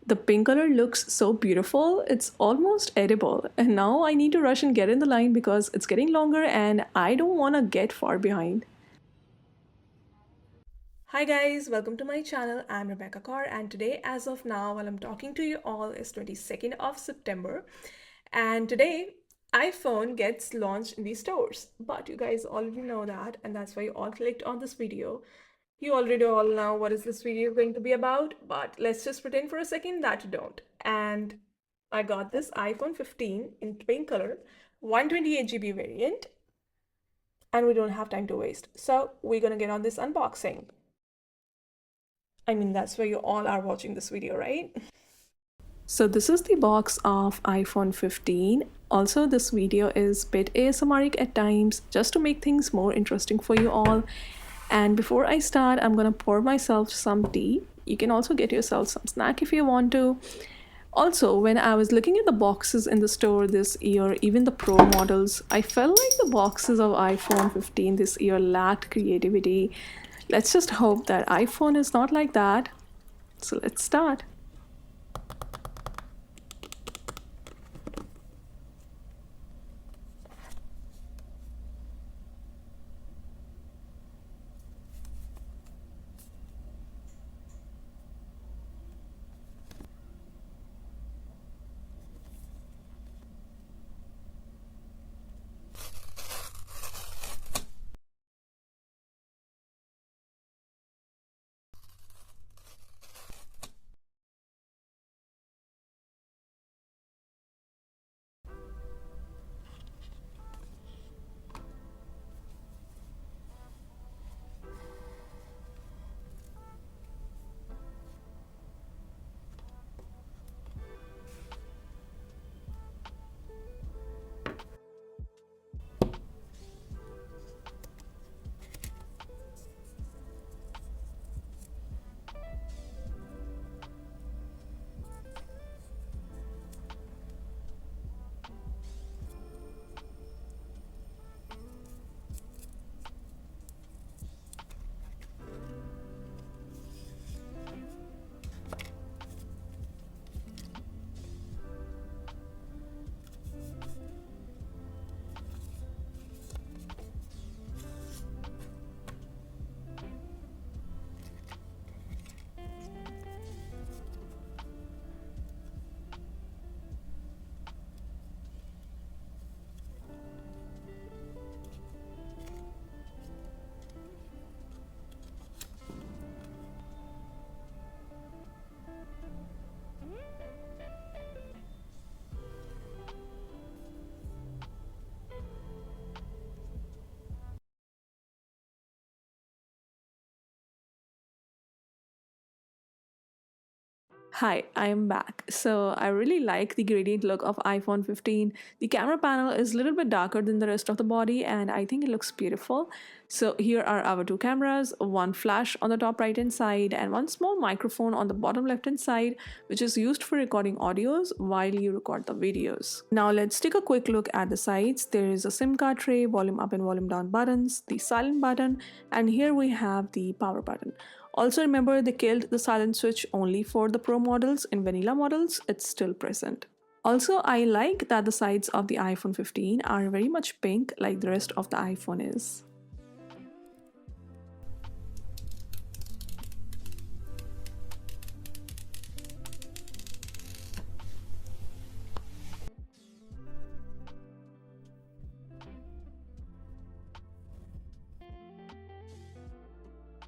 The pink color looks so beautiful, it's almost edible. And now I need to rush and get in the line because it's getting longer and I don't want to get far behind. Hi guys, welcome to my channel. I'm Rebecca Kaur, and today, as of now, while I'm talking to you all, is 22nd of September. And today, iPhone gets launched in the stores. But you guys already know that, and that's why you all clicked on this video. You already all know what is this video going to be about, but let's just pretend for a second that you don't. And I got this iPhone 15 in pink color, 128 GB variant, and we don't have time to waste. So we're gonna get on this unboxing. I mean, that's why you all are watching this video, right? So this is the box of iPhone 15. Also, this video is a bit ASMRic at times, just to make things more interesting for you all. And before I start, I'm gonna pour myself some tea. You can also get yourself some snack if you want to. Also, when I was looking at the boxes in the store this year, even the Pro models, I felt like the boxes of iPhone 15 this year lacked creativity. Let's just hope that iPhone is not like that. So let's start. Hi, I am back. So I really like the gradient look of iPhone 15. The camera panel is a little bit darker than the rest of the body and I think it looks beautiful. So here are our two cameras, one flash on the top right hand side and one small microphone on the bottom left hand side, which is used for recording audios while you record the videos. Now let's take a quick look at the sides. There is a SIM card tray, volume up and volume down buttons, the silent button, and here we have the power button. Also remember, they killed the silent switch only for the Pro models. In vanilla models, it's still present. Also, I like that the sides of the iPhone 15 are very much pink like the rest of the iPhone is.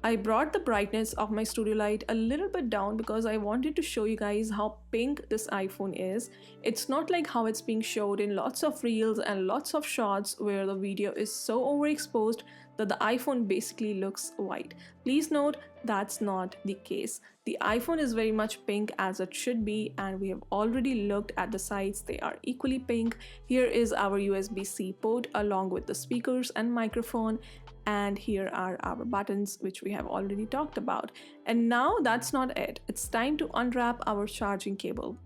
I brought the brightness of my studio light a little bit down because I wanted to show you guys how pink this iPhone is. It's not like how it's being showed in lots of reels and lots of shots where the video is so overexposed that the iPhone basically looks white. Please note that's not the case. The iPhone is very much pink as it should be, and we have already looked at the sides. They are equally pink. Here is our USB-C port along with the speakers and microphone, and here are our buttons, which we have already talked about. And now that's not it. It's time to unwrap our charging cable.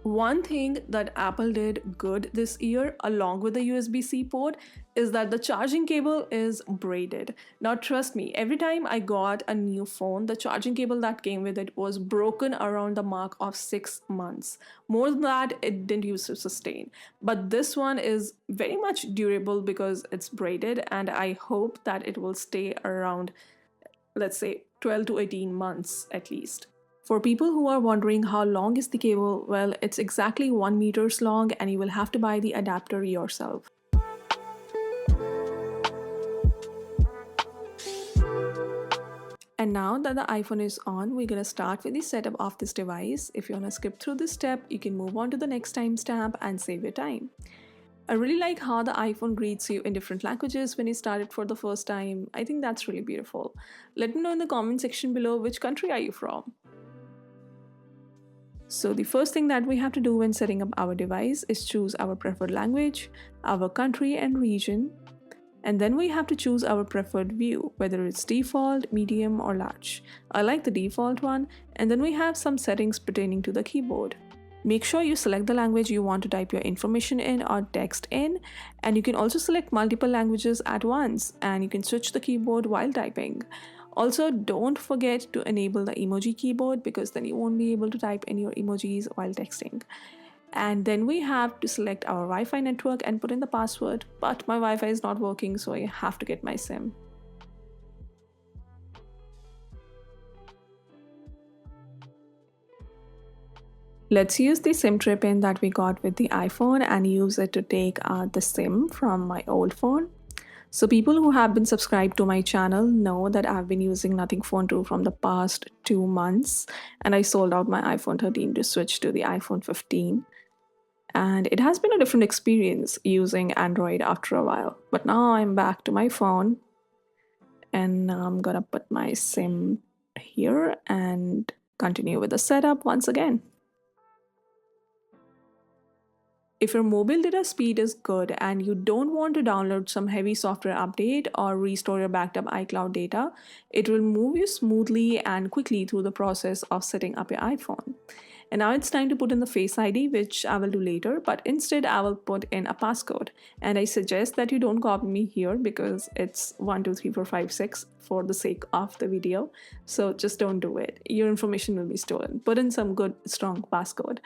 One thing that Apple did good this year, along with the USB-C port, is that the charging cable is braided. Now, trust me, every time I got a new phone, the charging cable that came with it was broken around the mark of 6 months. More than that, it didn't used to sustain. But this one is very much durable because it's braided, and I hope that it will stay around, let's say, 12 to 18 months at least. For people who are wondering how long is the cable, well, it's exactly 1 meters long and you will have to buy the adapter yourself. And now that the iPhone is on, we're gonna start with the setup of this device. If you wanna skip through this step, you can move on to the next timestamp and save your time. I really like how the iPhone greets you in different languages when you start it for the first time. I think that's really beautiful. Let me know in the comment section below which country are you from. So the first thing that we have to do when setting up our device is choose our preferred language, our country and region, and then we have to choose our preferred view, whether it's default, medium or large. I like the default one, and then we have some settings pertaining to the keyboard. Make sure you select the language you want to type your information in or text in, and you can also select multiple languages at once, and you can switch the keyboard while typing. Also, don't forget to enable the emoji keyboard because then you won't be able to type in your emojis while texting. And then we have to select our Wi-Fi network and put in the password, but my Wi-Fi is not working, so I have to get my SIM. Let's use the SIM tray pin that we got with the iPhone and use it to take the SIM from my old phone. So people who have been subscribed to my channel know that I've been using Nothing Phone 2 from the past 2 months, and I sold out my iPhone 13 to switch to the iPhone 15. And it has been a different experience using Android after a while. But now I'm back to my phone and I'm gonna put my SIM here and continue with the setup once again. If your mobile data speed is good and you don't want to download some heavy software update or restore your backed up iCloud data, it will move you smoothly and quickly through the process of setting up your iPhone. And now it's time to put in the Face ID, which I will do later, but instead I will put in a passcode. And I suggest that you don't copy me here because it's 123456 for the sake of the video. So just don't do it. Your information will be stolen. Put in some good, strong passcode.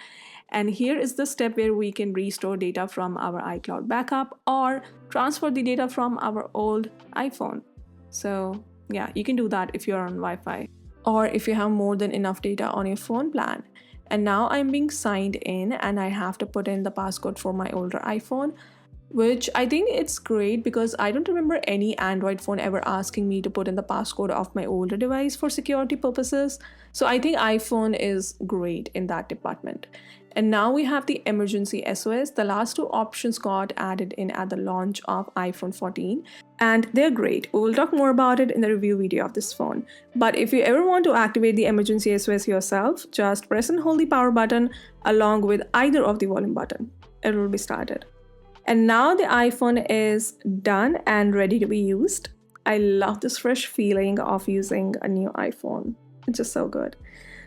And here is the step where we can restore data from our iCloud backup or transfer the data from our old iPhone. So yeah, you can do that if you're on Wi-Fi or if you have more than enough data on your phone plan. And now I'm being signed in and I have to put in the passcode for my older iPhone, which I think it's great because I don't remember any Android phone ever asking me to put in the passcode of my older device for security purposes. So I think iPhone is great in that department. And now we have the emergency SOS. The last two options got added in at the launch of iPhone 14, and they're great. We will talk more about it in the review video of this phone. But if you ever want to activate the emergency SOS yourself, just press and hold the power button along with either of the volume button. It will be started. And now the iPhone is done and ready to be used. I love this fresh feeling of using a new iPhone. It's just so good.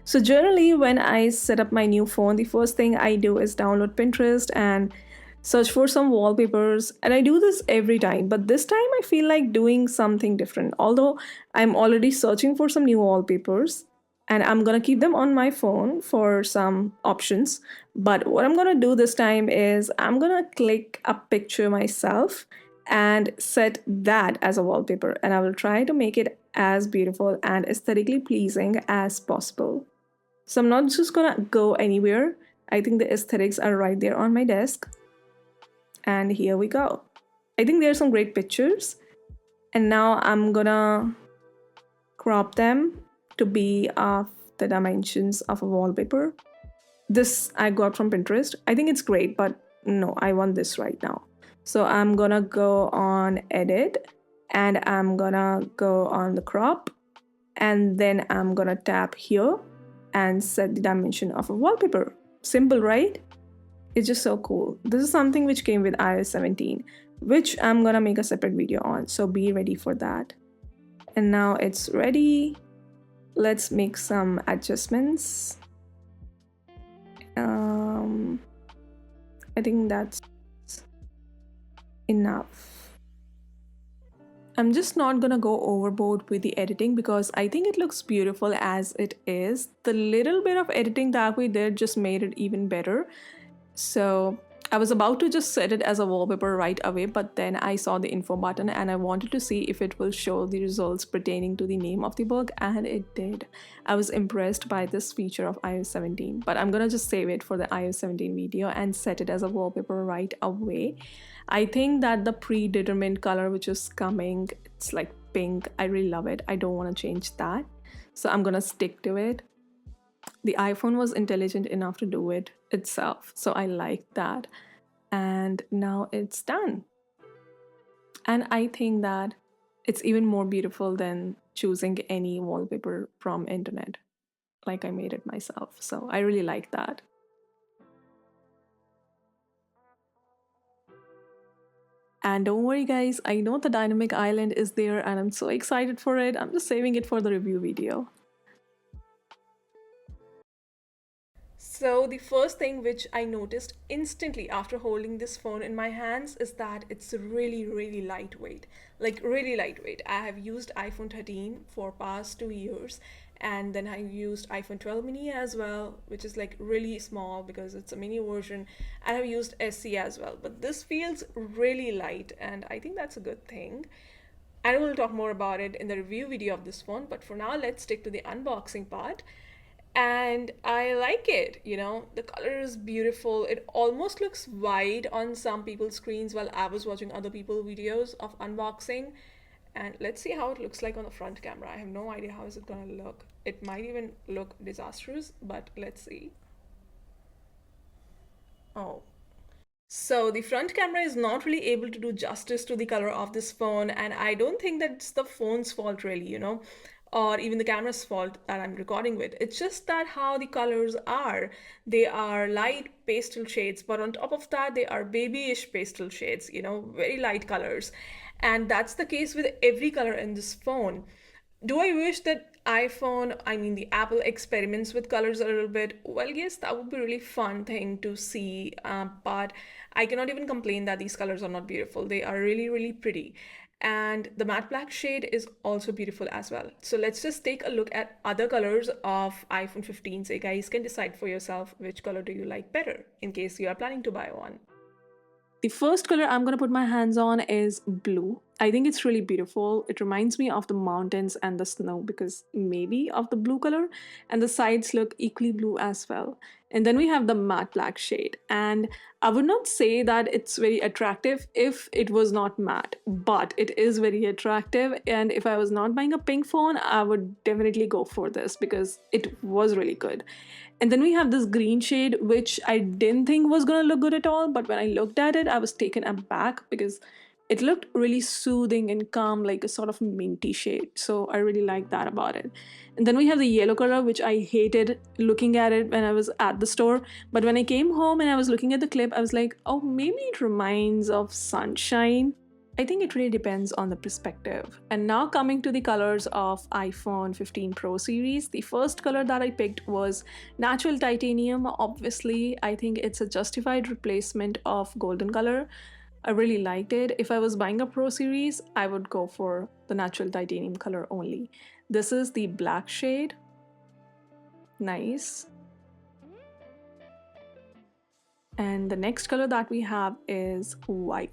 So generally, when I set up my new phone, the first thing I do is download Pinterest and search for some wallpapers. And I do this every time, but this time I feel like doing something different. Although I'm already searching for some new wallpapers and I'm gonna keep them on my phone for some options. But what I'm gonna do this time is I'm gonna click a picture myself and set that as a wallpaper. And I will try to make it as beautiful and aesthetically pleasing as possible. So I'm not just gonna go anywhere. I think the aesthetics are right there on my desk. And here we go. I think there are some great pictures. And now I'm gonna crop them to be of the dimensions of a wallpaper. This I got from Pinterest. I think it's great, but no, I want this right now. So I'm gonna go on edit and I'm gonna go on the crop and then I'm gonna tap here and set the dimension of a wallpaper. Simple, right? It's just so cool. This is something which came with iOS 17, which I'm gonna make a separate video on, so be ready for that. And now it's ready. Let's make some adjustments. I think that's enough. I'm just not gonna go overboard with the editing because I think it looks beautiful as it is. The little bit of editing that we did just made it even better. So I was about to just set it as a wallpaper right away, but then I saw the info button and I wanted to see if it will show the results pertaining to the name of the book, and it did. I was impressed by this feature of iOS 17, but I'm gonna just save it for the iOS 17 video and set it as a wallpaper right away. I think that the predetermined color which is coming, it's like pink. I really love it. I don't want to change that. So I'm gonna stick to it. The iPhone was intelligent enough to do it itself, so I like that. And now it's done. And I think that it's even more beautiful than choosing any wallpaper from internet. Like I made it myself. So I really like that. And don't worry guys, I know the dynamic island is there and I'm so excited for it. I'm just saving it for the review video. So the first thing which I noticed instantly after holding this phone in my hands is that it's really lightweight. Like really lightweight. I have used iPhone 13 for past 2 years, and then I used iPhone 12 mini as well, which is like really small because it's a mini version, and I've used SE as well. But this feels really light and I think that's a good thing. And we'll talk more about it in the review video of this phone, but for now let's stick to the unboxing part. And I like it, the color is beautiful. It almost looks wide on some people's screens while I was watching other people videos of unboxing. And let's see how it looks like on the front camera. I have no idea how is it gonna look. It might even look disastrous, but let's see. Oh, so the front camera is not really able to do justice to the color of this phone, and I don't think that's the phone's fault really, or even the camera's fault that I'm recording with. It's just that how the colors are. They are light pastel shades, but on top of that, they are babyish pastel shades, very light colors. And that's the case with every color in this phone. Do I wish that the Apple experiments with colors a little bit? Well, yes, that would be a really fun thing to see. But I cannot even complain that these colors are not beautiful. They are really pretty. And the matte black shade is also beautiful as well. So let's just take a look at other colors of iPhone 15 so you guys can decide for yourself which color do you like better in case you are planning to buy one. The first color I'm going to put my hands on is blue. I think it's really beautiful. It reminds me of the mountains and the snow because maybe of the blue color, and the sides look equally blue as well. And then we have the matte black shade. And I would not say that it's very attractive if it was not matte, but it is very attractive. And if I was not buying a pink phone, I would definitely go for this because it was really good. And then we have this green shade, which I didn't think was gonna look good at all, but when I looked at it, I was taken aback because it looked really soothing and calm, like a sort of minty shade. So I really like that about it. And then we have the yellow color, which I hated looking at it when I was at the store. But when I came home and I was looking at the clip, I was like, oh, maybe it reminds of sunshine. I think it really depends on the perspective. And now coming to the colors of iPhone 15 Pro series, the first color that I picked was natural titanium. Obviously, I think it's a justified replacement of golden color. I really liked it. If I was buying a Pro series, I would go for the natural titanium color only. This is the black shade. Nice. And the next color that we have is white.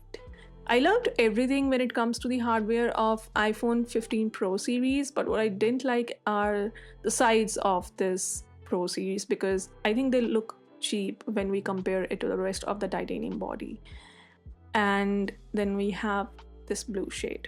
I loved everything when it comes to the hardware of iPhone 15 Pro series, but what I didn't like are the sides of this Pro series because I think they look cheap when we compare it to the rest of the titanium body. And then we have this blue shade.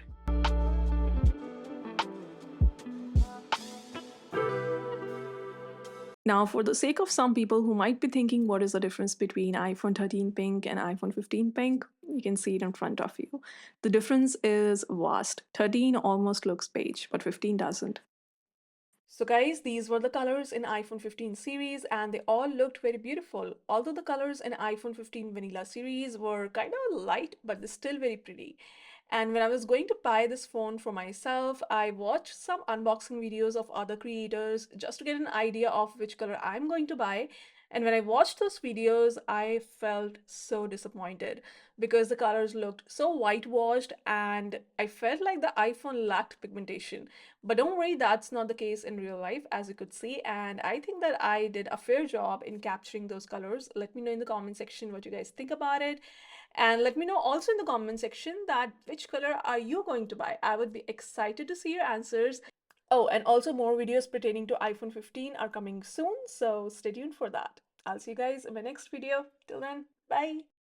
Now, for the sake of some people who might be thinking what is the difference between iPhone 13 pink and iPhone 15 pink, you can see it in front of you. The difference is vast. 13 almost looks beige, but 15 doesn't. So guys, these were the colors in iPhone 15 series and they all looked very beautiful. Although the colors in iPhone 15 vanilla series were kind of light, but they're still very pretty. And when I was going to buy this phone for myself, I watched some unboxing videos of other creators just to get an idea of which color I'm going to buy. And when I watched those videos, I felt so disappointed because the colors looked so whitewashed and I felt like the iPhone lacked pigmentation. But don't worry, that's not the case in real life, as you could see. And I think that I did a fair job in capturing those colors. Let me know in the comment section what you guys think about it. And let me know also in the comment section that which color are you going to buy? I would be excited to see your answers. Oh, and also more videos pertaining to iPhone 15 are coming soon, so stay tuned for that. I'll see you guys in my next video. Till then, bye.